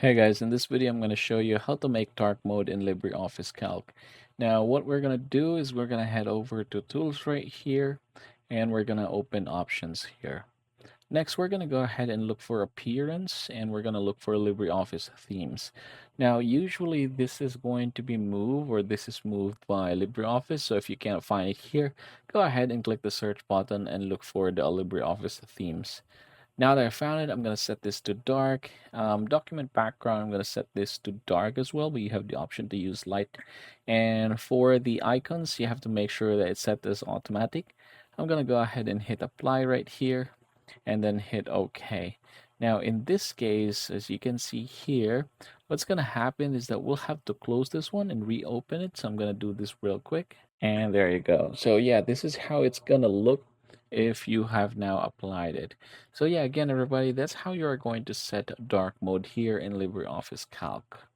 Hey guys, in this video I'm going to show you how to make dark mode in LibreOffice Calc. Now what we're going to do is we're going to head over to tools right here and we're going to open options here. Next we're going to go ahead and look for appearance and we're going to look for LibreOffice themes. Now usually this is going to be moved or this is moved by LibreOffice, so if you can't find it here, go ahead and click the search button and look for the LibreOffice themes. Now that I found it, I'm going to set this to dark. Document background, I'm going to set this to dark as well, but you have the option to use light. And for the icons, you have to make sure that it's set as automatic. I'm going to go ahead and hit apply right here and then hit OK. Now in this case, as you can see here, what's going to happen is that we'll have to close this one and reopen it. So I'm going to do this real quick. And there you go. So yeah, this is how it's going to look if you have now applied it. So yeah, again, everybody, that's how you are going to set dark mode here in LibreOffice Calc.